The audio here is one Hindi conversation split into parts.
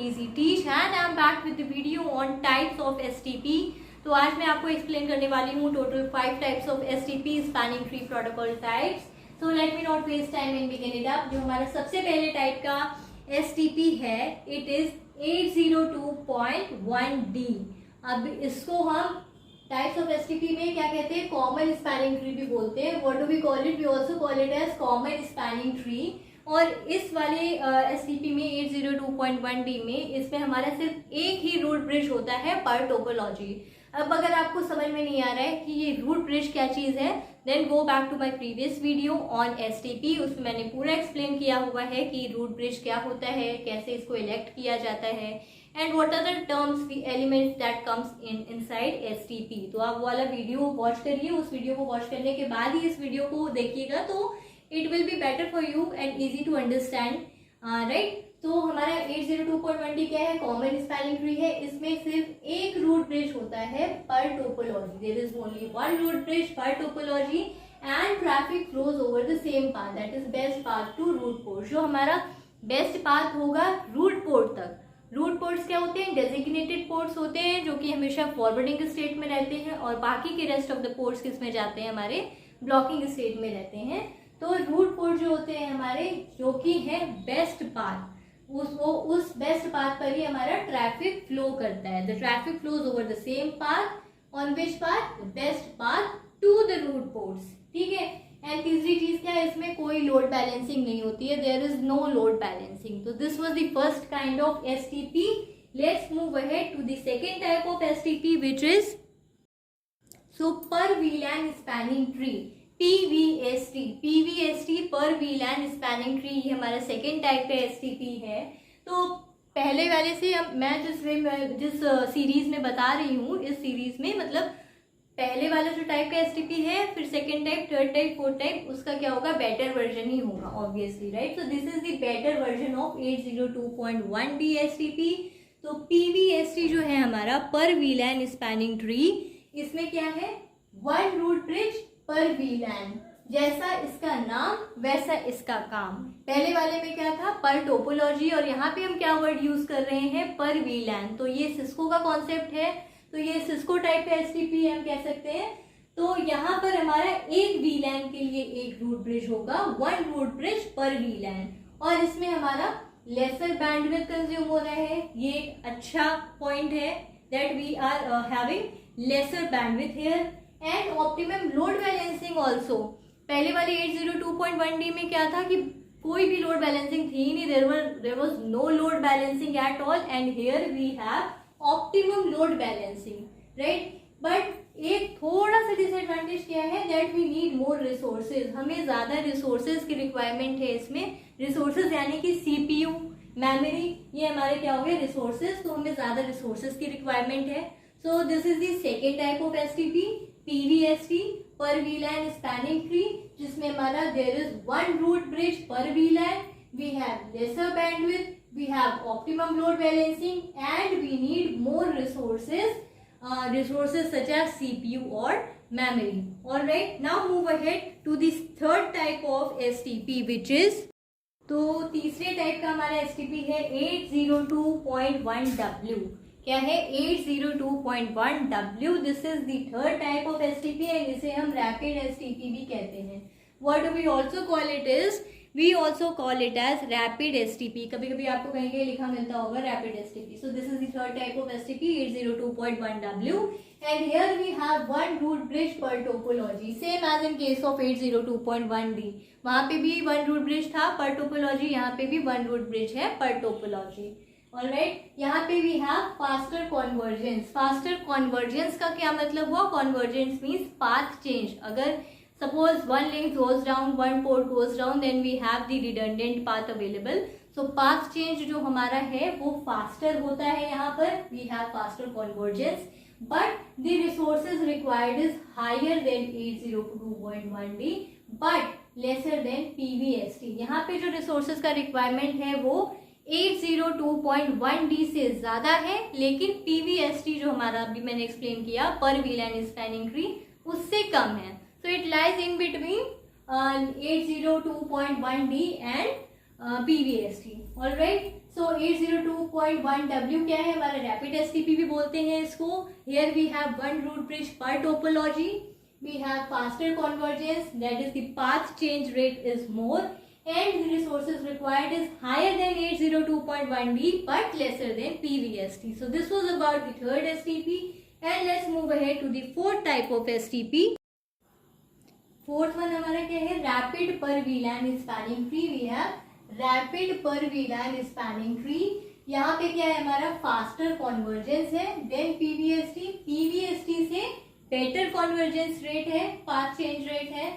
Easy Teach and I am back with the video on types of STP. तो आज मैं आपको एक्सप्लेन करने वाली हूँ total 5 types of STP spanning tree protocol types. So let me not waste time and begin it up. जो हमारा सबसे पहले टाइप का STP है इट इज 802.1D. अब इसको हम टाइप्स ऑफ STP में क्या कहते हैं, कॉमन स्पैनिंग ट्री भी बोलते हैं. What do we call it? We also call it as common spanning tree. और इस वाले STP में 802.1D में इसमें हमारा सिर्फ एक ही रूट ब्रिज होता है पर टोपोलॉजी. अब अगर आपको समझ में नहीं आ रहा है कि ये रूट ब्रिज क्या चीज़ है, then go back to my previous video on STP. उसमें मैंने पूरा एक्सप्लेन किया हुआ है कि रूट ब्रिज क्या होता है, कैसे इसको इलेक्ट किया जाता है and what are the terms elements that comes inside STP. तो आप वो वाला वीडियो वॉच करिए. उस वीडियो को वॉच करने के बाद ही इस वीडियो को देखिएगा तो it will be better for you and easy to understand, right. तो हमारा 802.1D क्या है, कॉमन स्पैनिंग ट्री है. इसमें सिर्फ एक रूट ब्रिज होता है per topology. There is only one root bridge per topology and traffic flows over the same path, that is best path to root port. जो हमारा बेस्ट पाथ होगा रूट पोर्ट तक. रूट पोर्ट्स क्या होते हैं, डेजिग्नेटेड पोर्ट्स होते हैं जो कि हमेशा फॉरवर्डिंग स्टेट में रहते हैं और बाकी के रेस्ट ऑफ द पोर्ट्स किस में जाते हैं, हमारे ब्लॉकिंग स्टेट में रहते हैं. तो रूट पोर्ट जो होते हैं हमारे, जो कि है बेस्ट पाथ, उस बेस्ट पाथ पर ही हमारा ट्रैफिक फ्लो करता है. The traffic flows over the same path on which path, best path to the root ports. ठीक है. एंड तीसरी चीज क्या है, इसमें कोई लोड बैलेंसिंग नहीं होती है. There is no load balancing. तो this was the first kind of STP. Let's move ahead to the second type of STP which is per VLAN spanning tree, PVST per VLAN spanning tree. ये हमारा सेकेंड टाइप का STP है. तो पहले वाले से मैं जिस सीरीज में बता रही हूँ, इस सीरीज में मतलब पहले वाला जो टाइप का STP है, फिर second type, third type, fourth type, उसका क्या होगा, बेटर वर्जन ही होगा obviously, right. So this is the better version of 802.1D STP. तो PVST जो है हमारा पर VLAN स्पैनिंग ट्री, इसमें क्या है, one root bridge per VLAN. जैसा इसका नाम वैसा इसका काम. पहले वाले में क्या था, पर टोपोलॉजी, और यहाँ पे हम क्या वर्ड यूज कर रहे हैं, पर VLAN. तो ये सिस्को का कॉन्सेप्ट है. तो ये सिस्को टाइप का STP हम कह सकते हैं. तो यहाँ पर हमारा एक VLAN के लिए एक रूट ब्रिज होगा, one root bridge per VLAN. और इसमें हमारा लेसर बैंडविड्थ कंज्यूम हो रहा है. ये एक अच्छा पॉइंट है that we are having lesser bandwidth here. And optimum load balancing also. पहले वाले 802.1D में क्या था कि कोई भी लोड बैलेंसिंग थी नहीं. There was no load balancing at all. And here we have optimum load balancing, right. But एक थोड़ा सा डिसएडवांटेज क्या है, that we need more resources. हमें ज्यादा रिसोर्सेज की रिक्वायरमेंट है इसमें. रिसोर्सेज यानी कि CPU, मेमोरी, ये हमारे क्या हो गए, रिसोर्सेज. तो हमें ज्यादा रिसोर्सेज की रिक्वायरमेंट है. So this is the second type of STP, PVST per VLAN spanning tree, जिसमें हमारा there is one root bridge per VLAN, we have lesser bandwidth, we have optimum load balancing and we need more resources such as CPU or memory. All right, now move ahead to this third type of STP which is, तो तीसरे टाइप का हमारा STP है 802.1W. क्या है, 802.1W. This is the third type of STP and इसे हम रैपिड STP भी कहते हैं. What do we also call it is, we also call it as rapid STP. कभी कभी आपको कहीं कहीं लिखा मिलता होगा rapid STP. So this is the third type of STP, 802.1W. And here we have one root bridge per topology, same as in case of 802.1D. वहाँ पे भी one root bridge था per topology, यहाँ पे भी one root bridge है per topology. Alright, यहाँ पे we have faster convergence. Faster convergence का क्या मतलब हुआ, convergence means path change. अगर suppose one link goes down, one port goes down, then we have the redundant path available. So path change जो हमारा है वो faster होता है. यहाँ पर we have faster convergence, but the resources required is higher than 802.1D, but lesser than PVST. यहाँ पे जो resources का requirement है वो 802.1D से ज्यादा है, लेकिन PVST जो हमारा अभी मैंने एक्सप्लेन किया पर VLAN स्पैनिंग ट्री, उससे कम है. So it lies in between 802.1D and PVST. All right. So 802.1W क्या है हमारा रैपिड एसटीपी भी बोलते हैं इसको. Here we have one root bridge per topology. We have faster convergence, that is the path change rate is more, and the resources required is higher than 802.1D but lesser than PVST. So this was about the third STP, and let's move ahead to the fourth type of STP. Fourth one हमारा क्या है, rapid per VLAN spanning tree. We have rapid per VLAN spanning tree. यहाँ पे क्या है हमारा faster convergence है then PVST. PVST से better convergence rate है, path change rate है,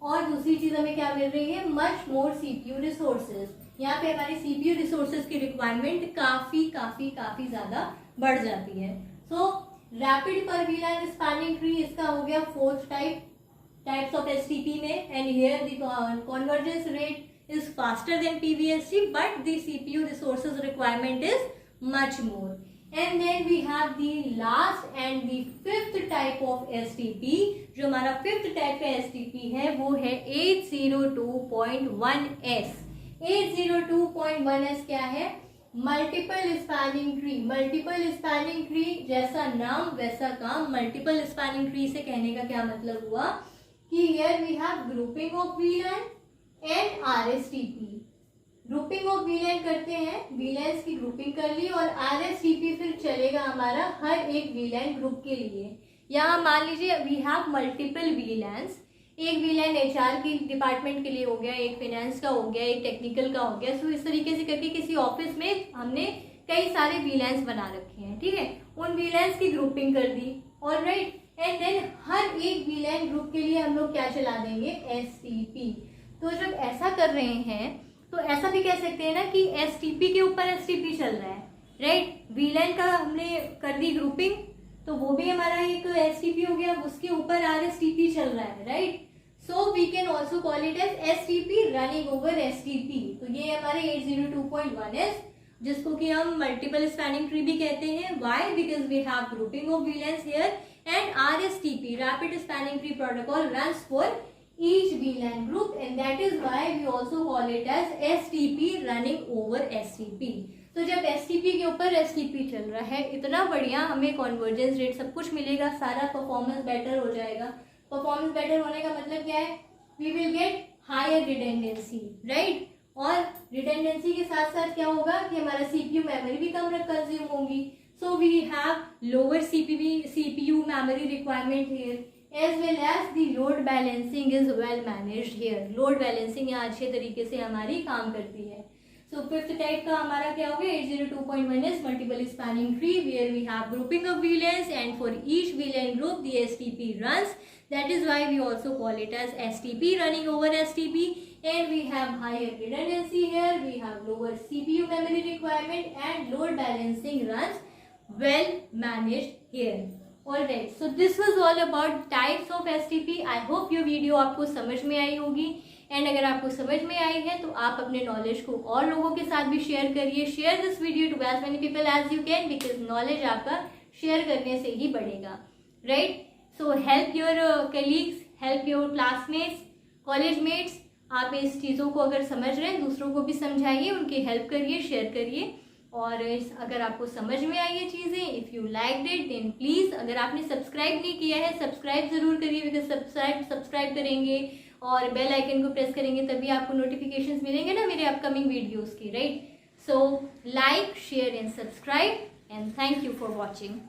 और दूसरी चीज हमें क्या मिल रही है, मच मोर सीपीयू रिसोर्सेज. यहाँ पे हमारी सीपीयू रिसोर्सेज की रिक्वायरमेंट काफी काफी काफी ज्यादा बढ़ जाती है. सो रैपिड पर वीलैन स्पैनिंग ट्री इसका हो गया फोर्थ टाइप्स ऑफ एसटीपी में. And here the convergence rate is faster than PVST but the CPU resources requirement is much more. And then we have the last and the fifth type of STP. जो हमारा fifth type का STP है वो है 802.1S. 802.1S क्या है, multiple spanning tree. Multiple spanning tree जैसा नाम वैसा काम. मल्टीपल स्पैनिंग ट्री से कहने का क्या मतलब हुआ कि here we have grouping of VLAN and RSTP. Grouping of वीलैन करते हैं, वीलैन्स की ग्रुपिंग कर ली, और आरएसटीपी फिर चलेगा हमारा हर एक वीलैन ग्रुप के लिए. यहाँ मान लीजिए वी हैव मल्टीपल वीलैन्स. एक वीलैन एचआर की डिपार्टमेंट के लिए हो गया, एक फाइनेंस का हो गया, एक टेक्निकल का हो गया. सो इस तरीके से करके किसी ऑफिस में हमने कई सारे वीलैन्स बना रखे हैं, ठीक है. उन वीलैन्स की ग्रुपिंग कर दी, ऑलराइट. एंड देन हर एक वीलैन ग्रुप के लिए हम लोग क्या चला देंगे, एसटीपी. तो जब ऐसा कर रहे हैं तो ऐसा भी कह सकते हैं ना कि एसटीपी के ऊपर एसटीपी चल रहा है, राइट. वीलैन का हमने कर दी ग्रुपिंग तो वो भी हमारा एक एसटीपी हो गया, उसके ऊपर आरएसटीपी चल रहा है, right. So we can also call it as STP running over STP. तो ये हमारे 802.1S जिसको कि हम मल्टीपल स्पैनिंग ट्री भी कहते हैं. Why, because we have grouping of VLANs here, and RSTP rapid spanning tree protocol runs for each VLAN group, and that is why we also call it as STP running over STP. तो जब STP के ऊपर STP चल रहा है, इतना बढ़िया हमें कन्वर्जेंस रेट सब कुछ मिलेगा, सारा परफॉर्मेंस बेटर हो जाएगा. परफॉर्मेंस बेटर होने का मतलब क्या है, we will get higher redundancy, right. और रिडेंडेंसी के साथ साथ क्या होगा कि हमारा सीपीयू मेमोरी भी कम कंज्यूम होगी. So we have lower CPU memory requirement here, as well as the load balancing is well managed here. load balancing यहाँ अच्छे तरीके से हमारी काम करती है. So fifth type का हमारा क्या हो गया, 802.1S multiple spanning tree where we have grouping of VLANs, and for each VLAN group the STP runs. That is why we also call it as STP running over STP. And we have higher redundancy here, we have lower CPU memory requirement, and load balancing runs well managed here. Alright, so this was all about types of STP. I hope ये वीडियो आपको समझ में आई होगी. एंड अगर आपको समझ में आई है तो आप अपने नॉलेज को और लोगों के साथ भी शेयर करिए. Share this video to as many people as you can, because knowledge आपका शेयर करने से ही बढ़ेगा, राइट. So help your colleagues, help your classmates, college mates. आप इस चीज़ों को अगर समझ रहे हैं दूसरों को भी समझाइए, उनकी हेल्प करिए, शेयर करिए. और अगर आपको समझ में आई ये चीज़ें, if you like it then please, अगर आपने सब्सक्राइब नहीं किया है सब्सक्राइब ज़रूर करिए, बिकॉज सब्सक्राइब करेंगे और बेल आइकन को प्रेस करेंगे तभी आपको नोटिफिकेशंस मिलेंगे ना मेरे अपकमिंग वीडियोस की, right. So like, share and subscribe, and thank you for watching.